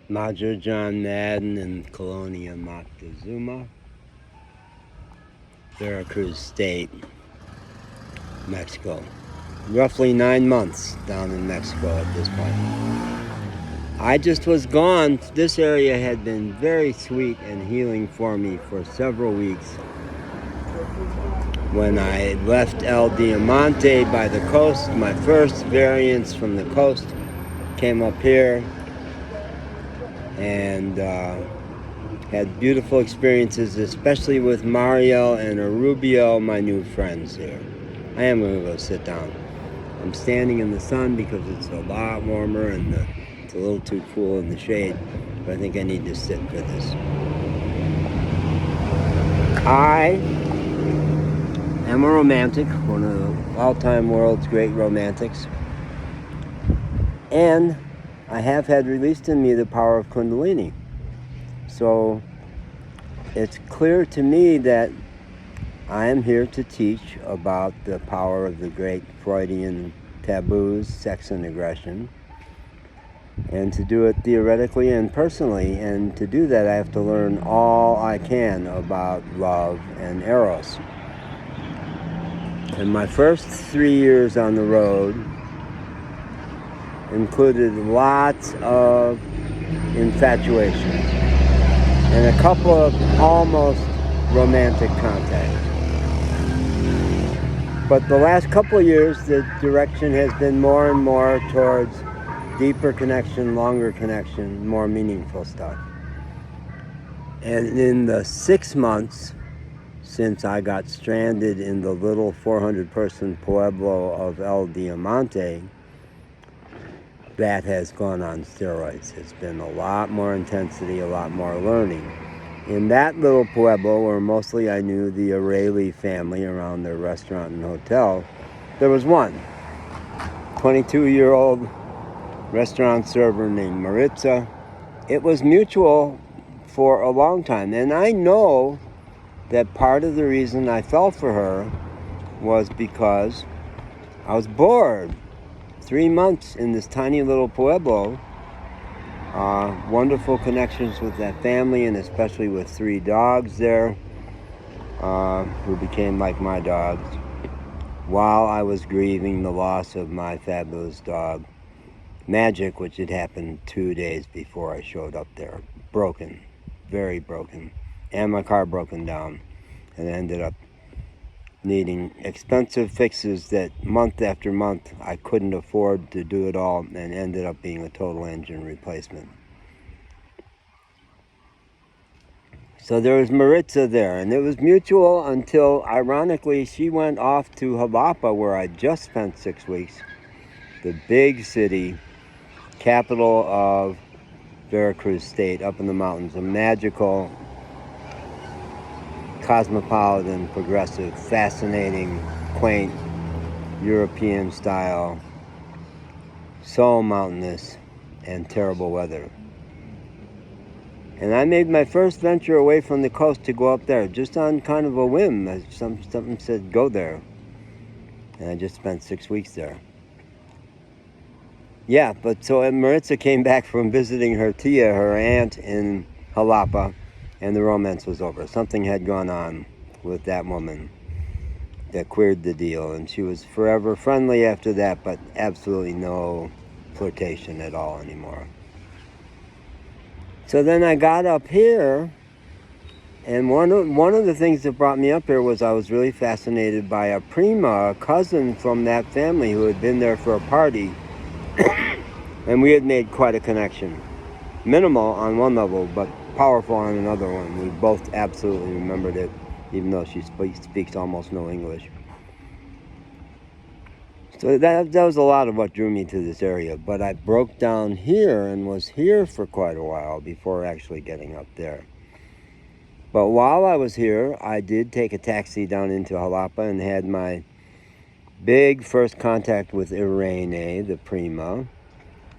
Majo John Madden and Colonia Moctezuma, Vera Cruz State, Mexico. Roughly 9 months down in Mexico at this point. I just was gone. This area had been very sweet and healing for me for several weeks. When I left El Diamante by the coast, my first variance from the coast came up here and had beautiful experiences, especially with Mariel and Arubio, my new friends here. I am going to go sit down. I'm standing in the sun because it's a lot warmer and it's a little too cool in the shade, but I think I need to sit for this. I am a romantic, one of the all-time world's great romantics, and I have had released in me the power of Kundalini. So it's clear to me that I am here to teach about the power of the great Freudian taboos, sex and aggression, and to do it theoretically and personally. And to do that, I have to learn all I can about love and eros. And my first 3 years on the road included lots of infatuation and a couple of almost romantic contacts. But the last couple of years, the direction has been more and more towards deeper connection, longer connection, more meaningful stuff. And in the 6 months since I got stranded in the little 400-person pueblo of El Diamante, that has gone on steroids. It's been a lot more intensity, a lot more learning. In that little pueblo, where mostly I knew the O'Reilly family around their restaurant and hotel, there was one 22-year-old restaurant server named Maritza. It was mutual for a long time, and I know that part of the reason I fell for her was because I was bored. 3 months in this tiny little pueblo, wonderful connections with that family, and especially with 3 dogs there, who became like my dogs, while I was grieving the loss of my fabulous dog, Magic, which had happened 2 days before I showed up there. Broken, very broken, and my car broken down, and I ended up needing expensive fixes that month after month I couldn't afford to do it all, and ended up being a total engine replacement. So there was Maritza there, and it was mutual until, ironically, she went off to Xalapa, where I just spent 6 weeks, the big city, capital of Vera Cruz State, up in the mountains, a magical, cosmopolitan, progressive, fascinating, quaint, European style, so mountainous and terrible weather. And I made my first venture away from the coast to go up there, just on kind of a whim. Something said, go there. And I just spent 6 weeks there. Yeah, but so Maritza came back from visiting her tia, her aunt in Xalapa, and the romance was over. Something had gone on with that woman that queered the deal, and she was forever friendly after that, but absolutely no flirtation at all anymore. So then I got up here, and one of the things that brought me up here was I was really fascinated by a prima, a cousin from that family who had been there for a party, and we had made quite a connection. Minimal on one level, but powerful on another one. We both absolutely remembered it, even though she speaks almost no English. So that was a lot of what drew me to this area. But I broke down here and was here for quite a while before actually getting up there. But while I was here, I did take a taxi down into Xalapa and had my big first contact with Irene, the prima,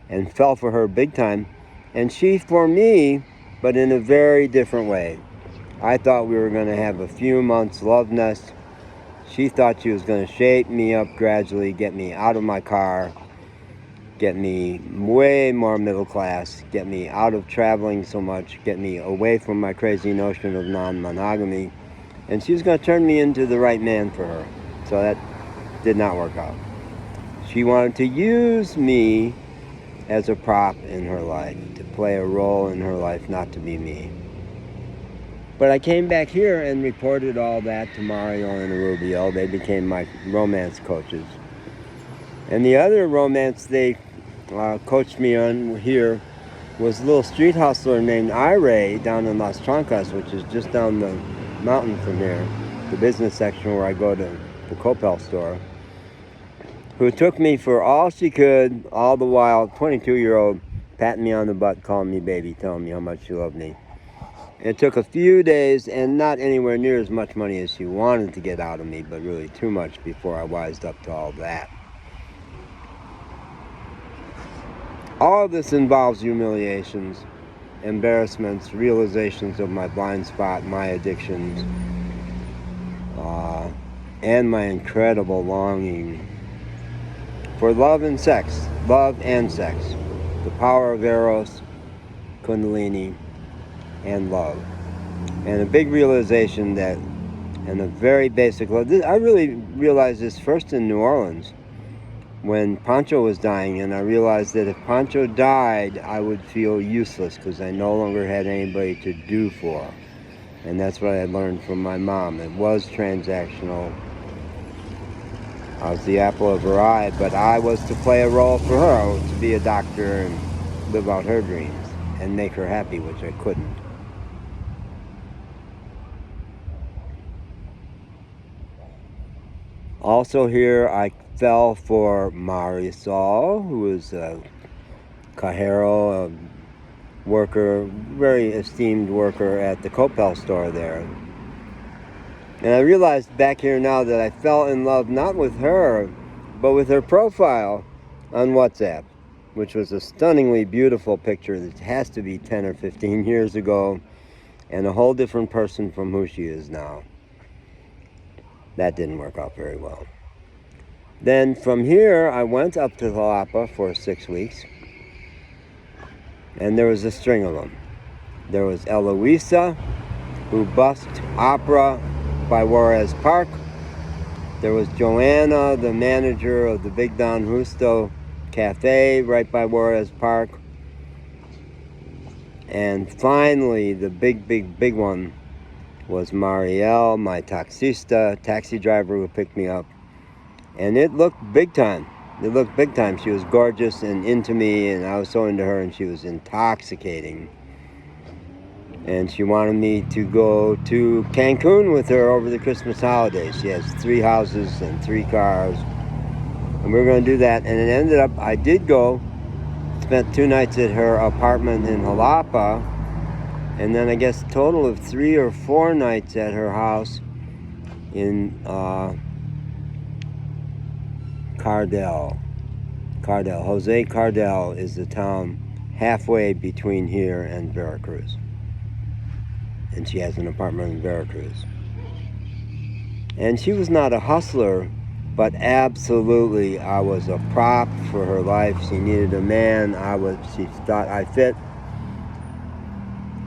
and fell for her big time. And she for me, but in a very different way. I thought we were going to have a few months love nest. She thought she was going to shape me up gradually, get me out of my car, get me way more middle class, get me out of traveling so much, get me away from my crazy notion of non-monogamy. And she was going to turn me into the right man for her. So that did not work out. She wanted to use me as a prop in her life, to play a role in her life, not to be me. But I came back here and reported all that to Mario and Rubio. They became my romance coaches. And the other romance they coached me on here was a little street hustler named Ire down in Las Trancas, which is just down the mountain from here, the business section where I go to the Coppel store, who took me for all she could, all the while, 22-year-old, patting me on the butt, calling me baby, telling me how much she loved me. It took a few days and not anywhere near as much money as she wanted to get out of me, but really too much before I wised up to all that. All of this involves humiliations, embarrassments, realizations of my blind spot, my addictions, and my incredible longing for love and sex. Love and sex. The power of Eros, Kundalini, and love. And a big realization that, and a very basic love. I really realized this first in New Orleans when Pancho was dying, and I realized that if Pancho died, I would feel useless because I no longer had anybody to do for. And that's what I learned from my mom. It was transactional. I was the apple of her eye, but I was to play a role for her. I was to be a doctor and live out her dreams and make her happy, which I couldn't. Also here, I fell for Marisol, who was a cajero, a worker, very esteemed worker at the Coppel store there. And I realized back here now that I fell in love not with her, but with her profile on WhatsApp, which was a stunningly beautiful picture that has to be 10 or 15 years ago, and a whole different person from who she is now. That didn't work out very well. Then from here, I went up to Xalapa for 6 weeks, and there was a string of them. There was Eloisa, who busked opera by Juarez Park. There was Joanna, the manager of the Big Don Justo Cafe right by Juarez Park. And finally, the big one was Marielle, my taxista, taxi driver who picked me up. And it looked big time. It looked big time. She was gorgeous and into me, and I was so into her, and she was intoxicating. And she wanted me to go to Cancun with her over the Christmas holidays. She has 3 houses and 3 cars. And we were going to do that. And it ended up, I did go, spent 2 nights at her apartment in Xalapa. And then I guess a total of 3 or 4 nights at her house in Cardel. Jose Cardel is the town halfway between here and Vera Cruz. And she has an apartment in Vera Cruz. And she was not a hustler, but absolutely I was a prop for her life. She needed a man. She thought I fit.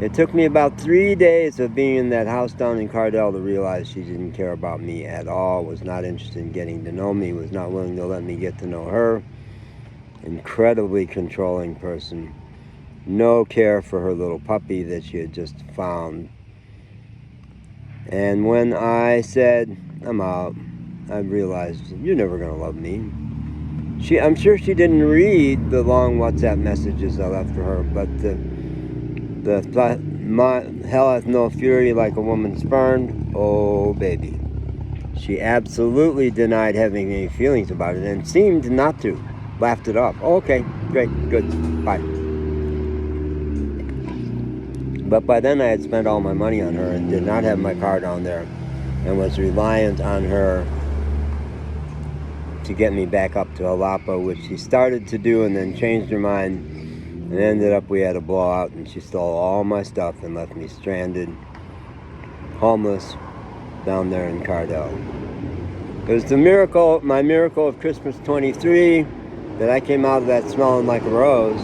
It took me about 3 days of being in that house down in Cardel to realize she didn't care about me at all, was not interested in getting to know me, was not willing to let me get to know her. Incredibly controlling person. No care for her little puppy that she had just found. And when I said, I'm out, I realized, you're never going to love me. I'm sure she didn't read the long WhatsApp messages I left for her, but hell hath no fury like a woman spurned. Oh, baby. She absolutely denied having any feelings about it and seemed not to. Laughed it off. Oh, okay, great, good, bye. But by then I had spent all my money on her and did not have my car down there and was reliant on her to get me back up to Xalapa, which she started to do and then changed her mind. And ended up we had a blowout and she stole all my stuff and left me stranded, homeless, down there in Cardel. It was my miracle of Christmas 23, that I came out of that smelling like a rose.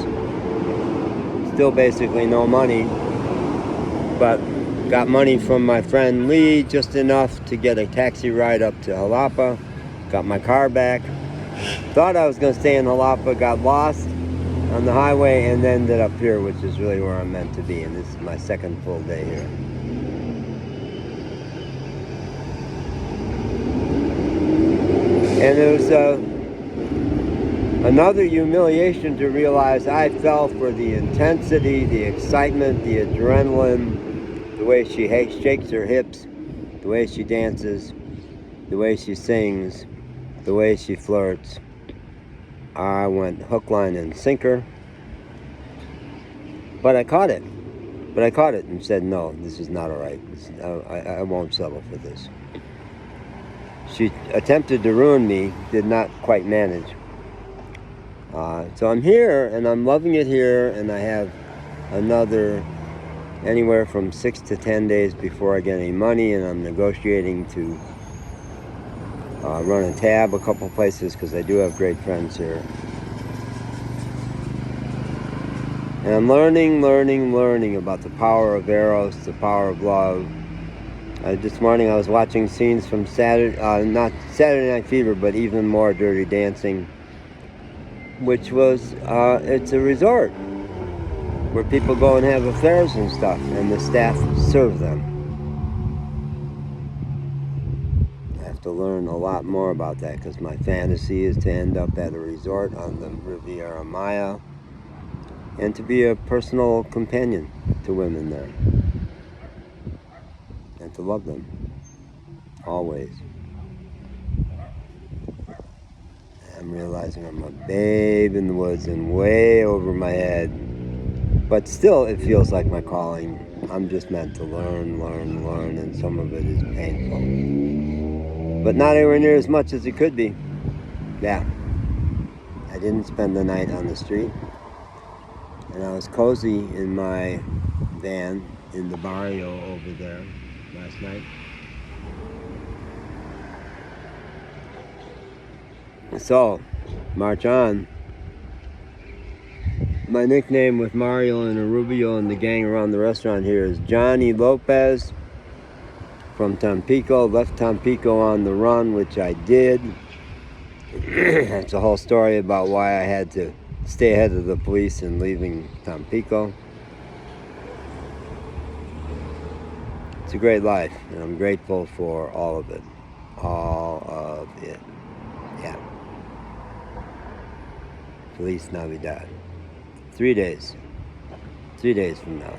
Still basically no money, but got money from my friend Lee, just enough to get a taxi ride up to Xalapa. Got my car back. Thought I was going to stay in Xalapa, got lost on the highway, and ended up here, which is really where I'm meant to be. And this is my second full day here. And it was another humiliation to realize I fell for the intensity, the excitement, the adrenaline, the way she shakes her hips, the way she dances, the way she sings, the way she flirts. I went hook, line, and sinker. But I caught it. And said, no, this is not all right. I won't settle for this. She attempted to ruin me, did not quite manage. So I'm here, and I'm loving it here, and I have another anywhere from 6 to 10 days before I get any money, and I'm negotiating to run a tab a couple places because I do have great friends here. And I'm learning about the power of Eros, the power of love. This morning I was watching scenes from not Saturday Night Fever, but even more Dirty Dancing, which was, it's a resort where people go and have affairs and stuff, and the staff serve them. I have to learn a lot more about that because my fantasy is to end up at a resort on the Riviera Maya and to be a personal companion to women there. And to love them, always. I'm realizing I'm a babe in the woods and way over my head, but still it feels like my calling. I'm just meant to learn, and some of it is painful. But not anywhere near as much as it could be. Yeah, I didn't spend the night on the street, and I was cozy in my van in the barrio over there last night. So, march on. My nickname with Mario and Rubio and the gang around the restaurant here is Johnny Lopez from Tampico. Left Tampico on the run, which I did. That's a whole story about why I had to stay ahead of the police in leaving Tampico. It's a great life, and I'm grateful for all of it. All of it. Yeah. Feliz Navidad. 3 days. 3 days from now.